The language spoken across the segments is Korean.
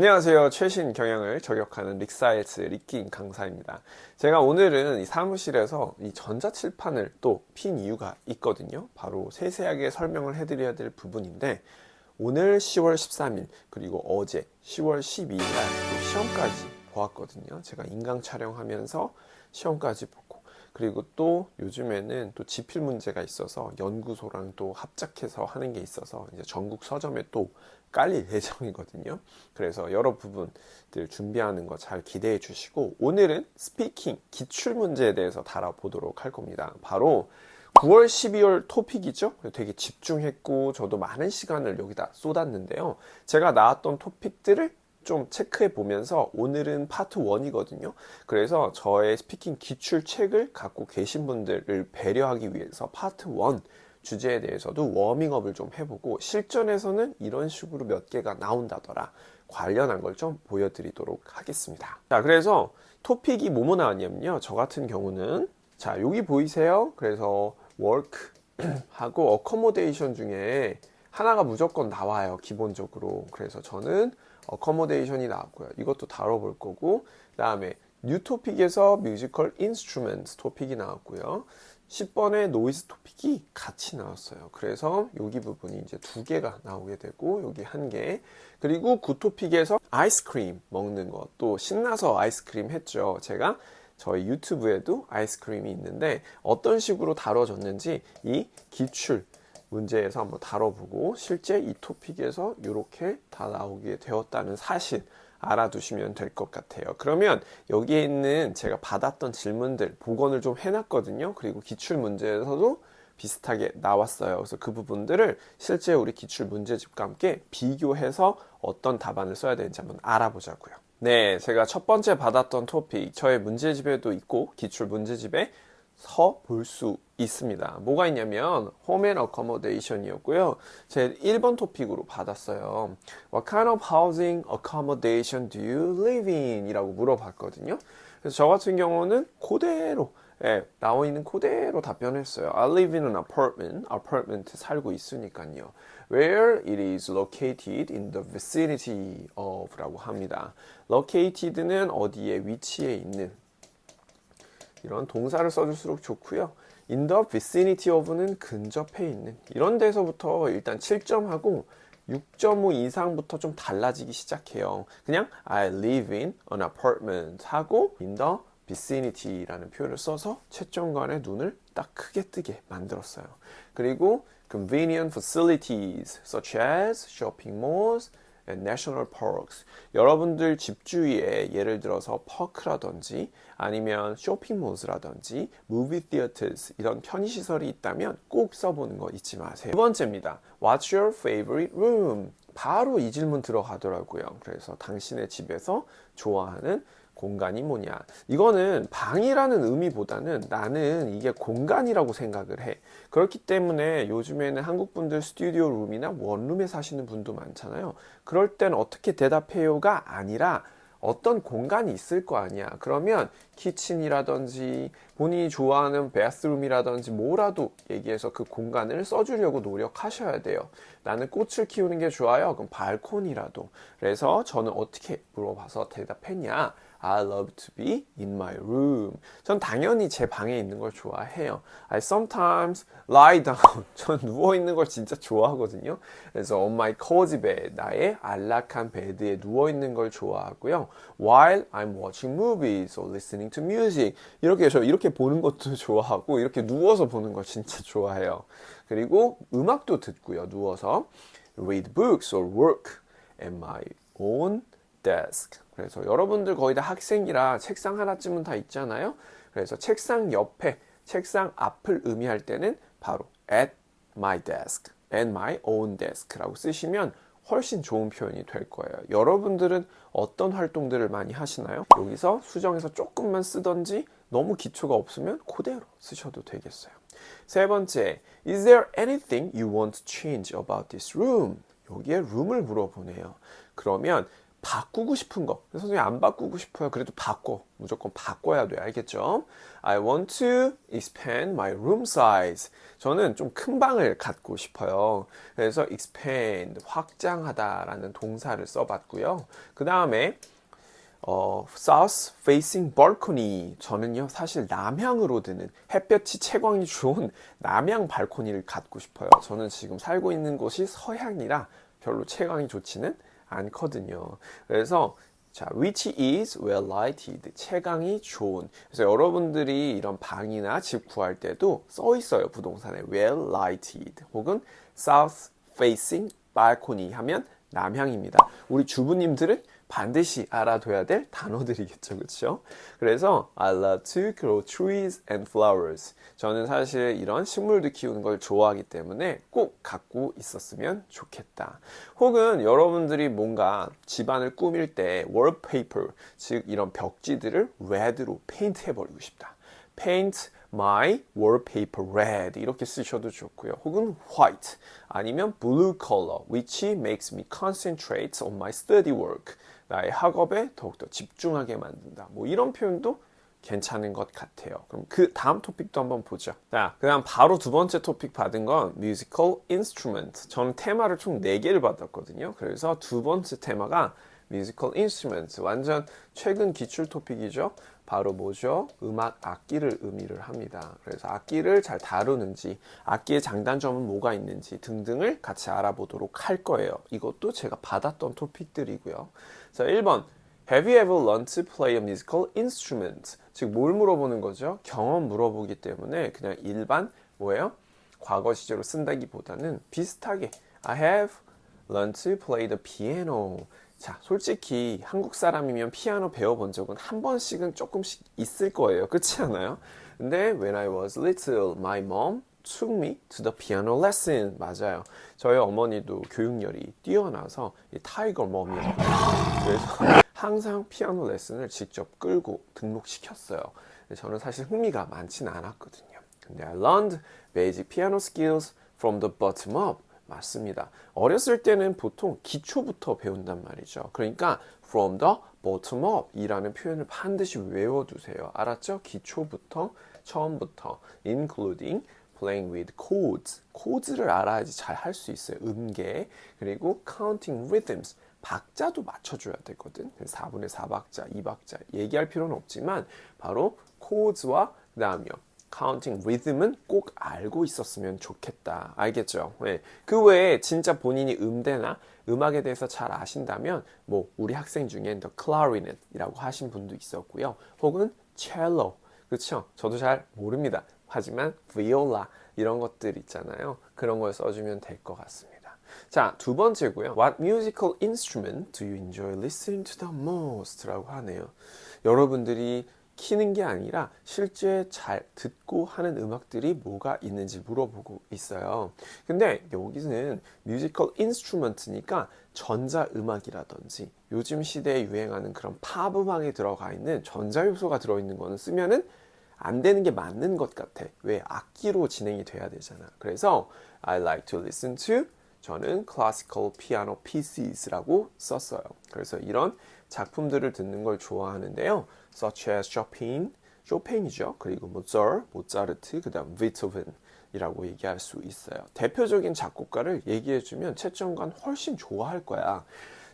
안녕하세요. 최신 경영을 저격하는 릭사이트 릭긴 강사입니다. 제가 오늘은 이 사무실에서 이 전자칠판을 또 핀 이유가 있거든요. 바로 세세하게 설명을 해드려야 될 부분인데, 오늘 10월 13일 그리고 어제 10월 12일 날 또 시험까지 보았거든요. 제가 인강 촬영하면서 시험까지 보고, 그리고 또 요즘에는 또 지필 문제가 있어서 연구소랑 또 합작해서 하는 게 있어서 이제 전국 서점에 또 깔릴 예정이거든요. 그래서 여러 부분들 준비하는 거 잘 기대해 주시고, 오늘은 스피킹 기출 문제에 대해서 다뤄보도록 할 겁니다. 바로 9월, 12월 토픽이죠. 되게 집중했고 저도 많은 시간을 여기다 쏟았는데요. 제가 나왔던 토픽들을 좀 체크해 보면서 오늘은 파트 1이거든요. 그래서 저의 스피킹 기출 책을 갖고 계신 분들을 배려하기 위해서 파트 1 주제에 대해서도 워밍업을 좀 해보고, 실전에서는 이런 식으로 몇 개가 나온다더라 관련한 걸 좀 보여드리도록 하겠습니다. 자, 그래서 토픽이 뭐뭐 나왔냐면요. 저 같은 경우는 자, 여기 보이세요? 그래서 work 하고 accommodation 중에 하나가 무조건 나와요, 기본적으로. 그래서 저는 accommodation이 나왔고요. 이것도 다뤄볼 거고, 그 다음에 new topic에서 musical instruments 토픽이 나왔고요. 10번의 노이즈 토픽이 같이 나왔어요. 그래서 여기 부분이 이제 2개가 나오게 되고, 여기 1개. 그리고 9토픽에서 아이스크림 먹는 것, 또 신나서 아이스크림 했죠. 제가 저희 유튜브에도 아이스크림이 있는데 어떤 식으로 다뤄졌는지 이 기출 문제에서 한번 다뤄보고, 실제 이 토픽에서 이렇게 다 나오게 되었다는 사실 알아두시면 될 것 같아요. 그러면 여기에 있는 제가 받았던 질문들 복원을 좀 해놨거든요. 그리고 기출 문제에서도 비슷하게 나왔어요. 그래서 그 부분들을 실제 우리 기출 문제집과 함께 비교해서 어떤 답안을 써야 되는지 한번 알아보자고요. 네, 제가 첫 번째 받았던 토픽, 저의 문제집에도 있고 기출 문제집에 서 볼 수 있습니다. 뭐가 있냐면 home and accommodation 이었고요. 제 1번 토픽으로 받았어요. What kind of housing accommodation do you live in? 이라고 물어봤거든요. 그래서 저 같은 경우는 그대로 나와 있는 그대로 답변했어요. I live in an apartment. apartment 살고 있으니까요. Where it is located in the vicinity of 라고 합니다. located는 어디에 위치해 있는, 이런 동사를 써줄수록 좋고요. In the vicinity of는 근접해 있는, 이런 데서부터 일단 7점하고 6.5 이상부터 좀 달라지기 시작해요. 그냥 I live in an apartment 하고 in the vicinity 라는 표현을 써서 채점관의 눈을 딱 크게 뜨게 만들었어요. 그리고 convenient facilities such as shopping malls and national parks. 여러분들 집 주위에 예를 들어서 파크라든지 아니면 쇼핑몰스라든지 movie theaters 이런 편의시설이 있다면 꼭 써보는 거 잊지 마세요. 두 번째입니다. What's your favorite room? 바로 이 질문 들어가더라고요. 그래서 당신의 집에서 좋아하는 공간이 뭐냐. 이거는 방이라는 의미보다는 나는 이게 공간이라고 생각을 해. 그렇기 때문에 요즘에는 한국 분들 스튜디오 룸이나 원룸에 사시는 분도 많잖아요. 그럴 땐 어떻게 대답해요가 아니라 어떤 공간이 있을 거 아니야. 그러면 키친이라든지 본인이 좋아하는 베스룸이라든지 뭐라도 얘기해서 그 공간을 써주려고 노력하셔야 돼요. 나는 꽃을 키우는 게 좋아요. 그럼 발코니라도. 그래서 저는 어떻게 물어봐서 대답했냐. I love to be in my room. 전 당연히 제 방에 있는 걸 좋아해요. I sometimes lie down. 전 누워있는 걸 진짜 좋아하거든요. 그래서 on my cozy bed. 나의 안락한 베드에 누워있는 걸 좋아하고요. While I'm watching movies or listening to music. 이렇게 보는 것도 좋아하고, 이렇게 누워서 보는 걸 진짜 좋아해요. 그리고 음악도 듣고요. 누워서 read books or work at my own desk. 그래서 여러분들 거의 다 학생이라 책상 하나쯤은 다 있잖아요. 그래서 책상 옆에, 책상 앞을 의미할 때는 바로 at my desk, at my own desk라고 쓰시면 훨씬 좋은 표현이 될 거예요. 여러분들은 어떤 활동들을 많이 하시나요? 여기서 수정해서 조금만 쓰던지 너무 기초가 없으면 그대로 쓰셔도 되겠어요. 세 번째, is there anything you want to change about this room? 여기에 room을 물어보네요. 그러면 바꾸고 싶은 거. 선생님 안 바꾸고 싶어요. 그래도 바꿔. 무조건 바꿔야 돼. 알겠죠? I want to expand my room size. 저는 좀 큰 방을 갖고 싶어요. 그래서 expand, 확장하다라는 동사를 써봤고요. 그 다음에 south facing balcony. 저는요, 사실 남향으로 드는 햇볕이 채광이 좋은 남향 발코니를 갖고 싶어요. 저는 지금 살고 있는 곳이 서향이라 별로 채광이 좋지는 않거든요. 그래서 자, which is well lighted. 채광이 좋은. 그래서 여러분들이 이런 방이나 집 구할 때도 써 있어요. 부동산에 well lighted 혹은 south facing balcony 하면 남향입니다. 우리 주부님들은 반드시 알아둬야 될 단어들이겠죠. 그렇죠? 그래서 I love to grow trees and flowers. 저는 사실 이런 식물도 키우는 걸 좋아하기 때문에 꼭 갖고 있었으면 좋겠다. 혹은 여러분들이 뭔가 집안을 꾸밀 때 wallpaper, 즉 이런 벽지들을 red로 페인트 해버리고 싶다. paint my wallpaper red 이렇게 쓰셔도 좋고요. 혹은 white 아니면 blue color which makes me concentrate on my study work. 나의 학업에 더욱더 집중하게 만든다. 뭐 이런 표현도 괜찮은 것 같아요. 그럼 그 다음 토픽도 한번 보죠. 자, 그 다음 바로 두 번째 토픽 받은 건 musical instrument. 저는 테마를 총 4개를 받았거든요. 그래서 두 번째 테마가 musical instrument. 완전 최근 기출 토픽이죠. 바로 뭐죠? 음악 악기를 의미를 합니다. 그래서 악기를 잘 다루는지, 악기의 장단점은 뭐가 있는지 등등을 같이 알아보도록 할 거예요. 이것도 제가 받았던 토픽들이고요. 자, 1번. Have you ever learned to play a musical instrument? 즉, 뭘 물어보는 거죠? 경험 물어보기 때문에 그냥 일반, 뭐예요? 과거 시제로 쓴다기보다는 비슷하게 I have learned to play the piano. 자, 솔직히 한국 사람이면 피아노 배워본 적은 한 번씩은 조금씩 있을 거예요. 그렇지 않아요? 근데 when I was little, my mom took me to the piano lesson. 맞아요. 저희 어머니도 교육열이 뛰어나서 타이거 멈이었거든요. 그래서 항상 피아노 레슨을 직접 끌고 등록시켰어요. 저는 사실 흥미가 많지는 않았거든요. 근데 I learned basic piano skills from the bottom up. 맞습니다. 어렸을 때는 보통 기초부터 배운단 말이죠. 그러니까 from the bottom up 이라는 표현을 반드시 외워두세요. 알았죠? 기초부터, 처음부터 including playing with chords. chords를 알아야지 잘 할 수 있어요. 음계. 그리고 counting rhythms. 박자도 맞춰줘야 되거든. 4분의 4박자, 2박자 얘기할 필요는 없지만 바로 chords와 그 다음이요. 카운팅 리듬은 꼭 알고 있었으면 좋겠다. 알겠죠? 네. 그 외에 진짜 본인이 음대나 음악에 대해서 잘 아신다면 뭐 우리 학생 중엔 the clarinet이라고 하신 분도 있었고요. 혹은 cello. 그렇죠? 저도 잘 모릅니다. 하지만 viola 이런 것들 있잖아요. 그런 걸 써주면 될 것 같습니다. 자, 두 번째고요. What musical instrument do you enjoy listening to the most? 라고 하네요. 여러분들이 키는 게 아니라 실제 잘 듣고 하는 음악들이 뭐가 있는지 물어보고 있어요. 근데 여기는 뮤지컬 인스트루먼트니까 전자음악이라든지 요즘 시대에 유행하는 그런 팝 음악에 들어가 있는 전자 요소가 들어있는 거는 쓰면은 안 되는 게 맞는 것 같아. 왜? 악기로 진행이 돼야 되잖아. 그래서 I like to listen to 저는 classical piano pieces라고 썼어요. 그래서 이런 작품들을 듣는 걸 좋아하는데요. such as Chopin, 쇼팽이죠. 그리고 모차르트, 그 다음 베토벤이라고 얘기할 수 있어요. 대표적인 작곡가를 얘기해주면 채점관 훨씬 좋아할 거야.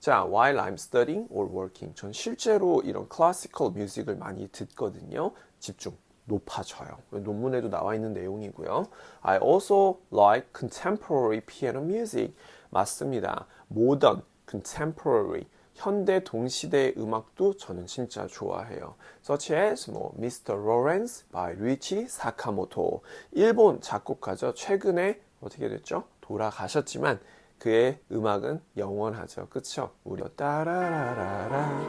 자, while I'm studying or working, 전 실제로 이런 클래시컬 뮤직을 많이 듣거든요. 집중 높아져요. 논문에도 나와 있는 내용이고요. I also like contemporary piano music. 맞습니다. modern, contemporary, 현대 동시대 음악도 저는 진짜 좋아해요. Such as Mr. Lawrence by Ryuichi Sakamoto. 일본 작곡가죠. 최근에 어떻게 됐죠? 돌아가셨지만 그의 음악은 영원하죠. 그쵸? 우리 따라라라라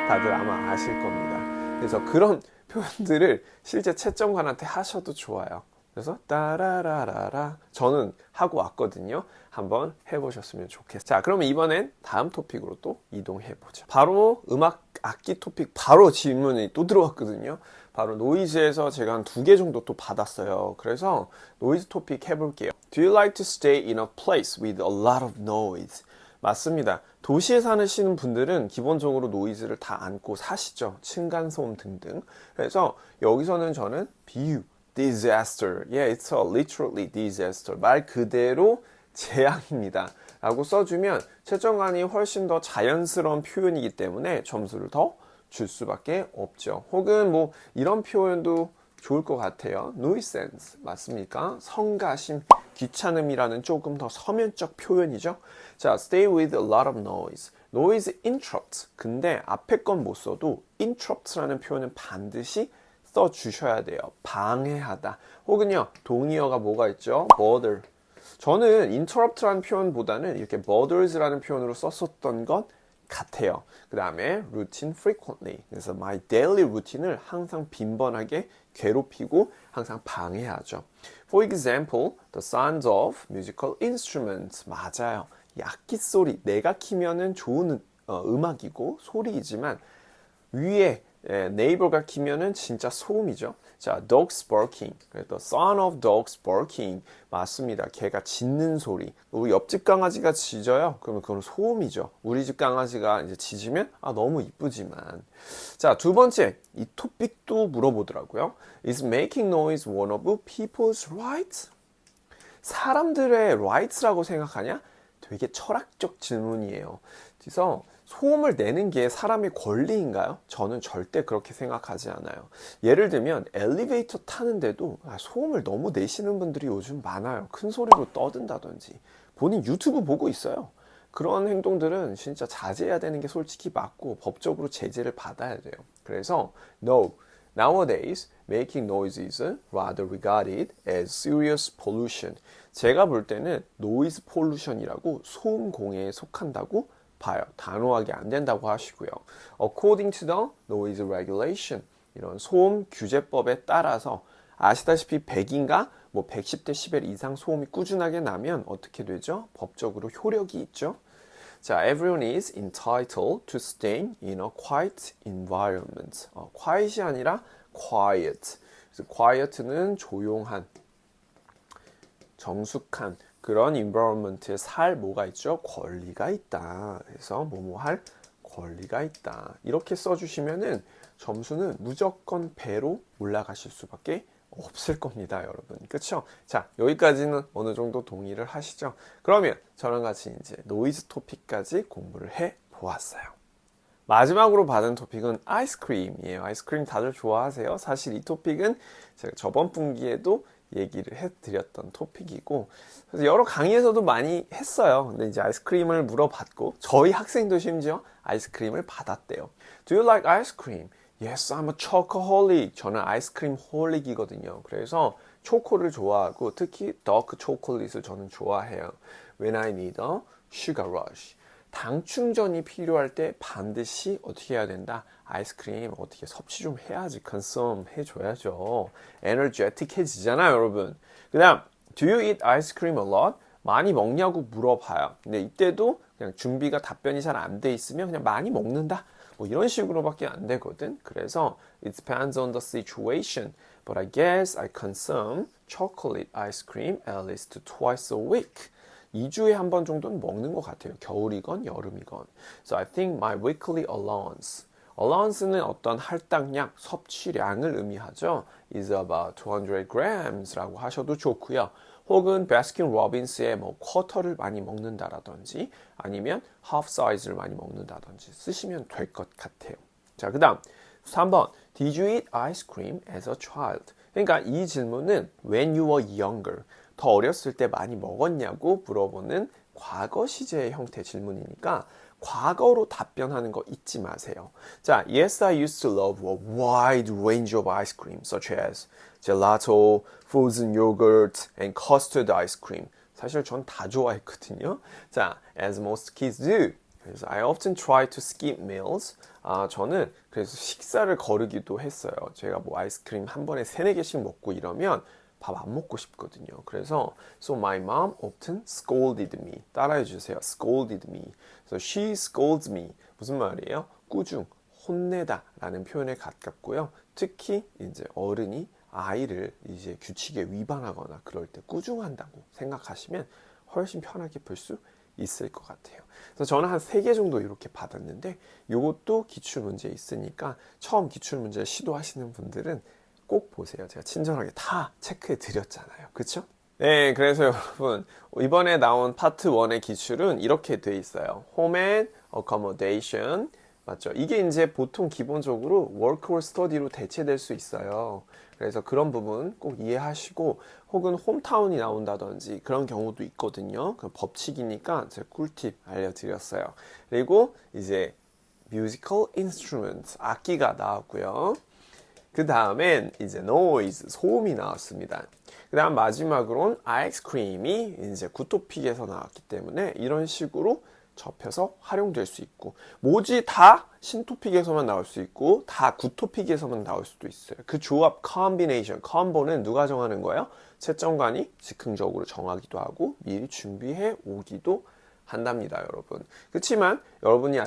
다들 아마 아실 겁니다. 그래서 그런 표현들을 실제 채점관한테 하셔도 좋아요. 그래서 따라라라라 저는 하고 왔거든요. 한번 해보셨으면 좋겠어요. 자, 그러면 이번엔 다음 토픽으로 또 이동해보죠. 바로 음악 악기 토픽 바로 질문이 또 들어왔거든요. 바로 노이즈에서 제가 한 2개 정도 또 받았어요. 그래서 노이즈 토픽 해볼게요. Do you like to stay in a place with a lot of noise? 맞습니다. 도시에 사시는 분들은 기본적으로 노이즈를 다 안고 사시죠. 층간소음 등등. 그래서 여기서는 저는 비유, disaster. Yeah, it's a literally disaster. 말 그대로 재앙입니다. 라고 써주면 채점관이 훨씬 더 자연스러운 표현이기 때문에 점수를 더 줄 수밖에 없죠. 혹은 뭐 이런 표현도 좋을 것 같아요. nuisance 맞습니까? 성가심, 귀찮음이라는 조금 더 서면적 표현이죠. 자, stay with a lot of noise. noise interrupt. 근데 앞에 건 못 써도 interrupt라는 표현은 반드시 써주셔야 돼요. 방해하다. 혹은요, 동의어가 뭐가 있죠? bother. 저는 interrupt라는 표현보다는 이렇게 bothers라는 표현으로 썼었던 것 같아요. 그 다음에 routine frequently. 그래서 my daily routine을 항상 빈번하게 괴롭히고 항상 방해하죠. For example, the sounds of musical instruments. 맞아요. 이 악기 소리, 내가 키면은 좋은 음악이고 소리이지만 위에 네이버가 키면은 진짜 소음이죠. 자, dogs barking. the sound of dogs barking. 맞습니다. 개가 짖는 소리. 우리 옆집 강아지가 짖어요. 그러면 그건 소음이죠. 우리 집 강아지가 이제 짖으면 너무 이쁘지만. 자, 두 번째. 이 토픽도 물어보더라고요. Is making noise one of people's rights? 사람들의 rights라고 생각하냐? 되게 철학적 질문이에요. 그래서 소음을 내는 게 사람의 권리인가요? 저는 절대 그렇게 생각하지 않아요. 예를 들면 엘리베이터 타는데도 소음을 너무 내시는 분들이 요즘 많아요. 큰 소리로 떠든다든지 본인 유튜브 보고 있어요. 그런 행동들은 진짜 자제해야 되는 게 솔직히 맞고 법적으로 제재를 받아야 돼요. 그래서 no, nowadays making noise is rather regarded as serious pollution. 제가 볼 때는 noise pollution이라고 소음 공해에 속한다고 봐요. 단호하게 안 된다고 하시고요. According to the noise regulation, 이런 소음 규제법에 따라서 아시다시피 100인가 뭐 110dB 이상 소음이 꾸준하게 나면 어떻게 되죠? 법적으로 효력이 있죠. 자, everyone is entitled to stay in a quiet environment. quiet이 아니라 quiet. 그래서 quiet는 조용한, 정숙한 그런 environment에 살 뭐가 있죠? 권리가 있다. 그래서 뭐뭐 할 권리가 있다. 이렇게 써주시면은 점수는 무조건 배로 올라가실 수밖에 없을 겁니다, 여러분. 그쵸? 자, 여기까지는 어느 정도 동의를 하시죠? 그러면 저랑 같이 이제 노이즈 토픽까지 공부를 해 보았어요. 마지막으로 받은 토픽은 아이스크림이에요. 아이스크림 다들 좋아하세요? 사실 이 토픽은 제가 저번 분기에도 얘기를 해드렸던 토픽이고 그래서 여러 강의에서도 많이 했어요. 근데 이제 아이스크림을 물어봤고 저희 학생도 심지어 아이스크림을 받았대요. Do you like ice cream? Yes, I'm a chocoholic. 저는 아이스크림 홀릭이거든요. 그래서 초코를 좋아하고 특히 다크 초콜릿을 저는 좋아해요. When I need a sugar rush. 당 충전이 필요할 때 반드시 어떻게 해야 된다? 아이스크림 어떻게 섭취 좀 해야지, 컨섬 해줘야죠. 에너제틱해지잖아요, 여러분. 그 다음, do you eat ice cream a lot? 많이 먹냐고 물어봐요. 근데 이때도 그냥 준비가 답변이 잘 안 돼 있으면 그냥 많이 먹는다. 뭐 이런 식으로밖에 안 되거든. 그래서 it depends on the situation. But I guess I consume chocolate ice cream at least twice a week. 2주에 한 번 정도는 먹는 것 같아요. 겨울이건 여름이건. So I think my weekly allowance. allowance는 어떤 할당량, 섭취량을 의미하죠. is about 200 grams라고 하셔도 좋고요. 혹은 바스킨 로빈스의 뭐 쿼터를 많이 먹는다라든지 아니면 half size를 많이 먹는다든지 쓰시면 될 것 같아요. 자, 그 다음 3번. Did you eat ice cream as a child? 그러니까 이 질문은 when you were younger. 더 어렸을 때 많이 먹었냐고 물어보는 과거 시제의 형태 질문이니까 과거로 답변하는 거 잊지 마세요. 자, yes, I used to love a wide range of ice cream such as gelato, frozen yogurt, and custard ice cream. 사실 전 다 좋아했거든요. 자, as most kids do. 그래서 I often try to skip meals. 저는 그래서 식사를 거르기도 했어요. 제가 뭐 아이스크림 한 번에 3-4개씩 먹고 이러면 밥 안 먹고 싶거든요. 그래서 so my mom often scolded me. 따라해 주세요. scolded me. So she scolds me. 무슨 말이에요? 꾸중, 혼내다 라는 표현에 가깝고요. 특히 이제 어른이 아이를 이제 규칙에 위반하거나 그럴 때 꾸중한다고 생각하시면 훨씬 편하게 볼 수 있을 것 같아요. 그래서 저는 한 3개 정도 이렇게 받았는데 요것도 기출문제에 있으니까 처음 기출문제를 시도하시는 분들은 꼭 보세요. 제가 친절하게 다 체크해 드렸잖아요. 그쵸? 네, 그래서 여러분 이번에 나온 파트 1의 기출은 이렇게 돼 있어요. Home and accommodation 맞죠? 이게 이제 보통 기본적으로 work or study로 대체될 수 있어요. 그래서 그런 부분 꼭 이해하시고 혹은 홈타운이 나온다든지 그런 경우도 있거든요. 그 법칙이니까 제가 꿀팁 알려드렸어요. 그리고 이제 musical instruments 악기가 나왔고요. 그 다음엔 이제 noise 소음이 나왔습니다. 그 다음 마지막으로는 아이스크림이 이제 구토픽에서 나왔기 때문에 이런 식으로 접혀서 활용될 수 있고 뭐지 다 신토픽에서만 나올 수 있고 다 구토픽에서만 나올 수도 있어요. 그 조합 컨비네이션 컴보는 누가 정하는 거예요? 채점관이 즉흥적으로 정하기도 하고 미리 준비해 오기도 한답니다, 여러분. 그렇지만 여러분이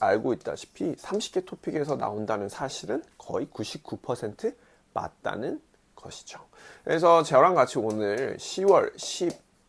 알고 있다시피 30개 토픽에서 나온다는 사실은 거의 99% 맞다는 것이죠. 그래서 저랑 같이 오늘 10월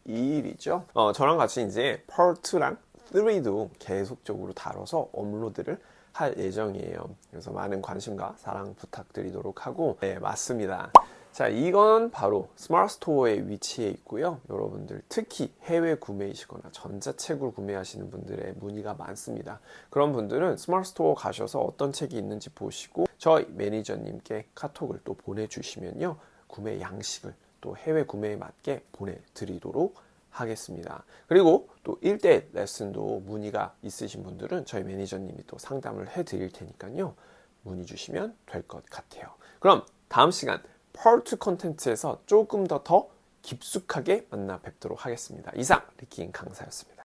12일이죠. 저랑 같이 이제 Part2랑 3도 계속적으로 다뤄서 업로드를 할 예정이에요. 그래서 많은 관심과 사랑 부탁드리도록 하고 네, 맞습니다. 자, 이건 바로 스마트 스토어에 위치해 있고요. 여러분들 특히 해외 구매이시거나 전자책을 구매하시는 분들의 문의가 많습니다. 그런 분들은 스마트 스토어 가셔서 어떤 책이 있는지 보시고 저희 매니저님께 카톡을 또 보내주시면요. 구매 양식을 또 해외 구매에 맞게 보내드리도록 하겠습니다. 그리고 또 1대1 레슨도 문의가 있으신 분들은 저희 매니저님이 또 상담을 해드릴 테니까요. 문의 주시면 될 것 같아요. 그럼 다음 시간 Part 2 컨텐츠에서 조금 더 깊숙하게 만나 뵙도록 하겠습니다. 이상 리킹 강사였습니다.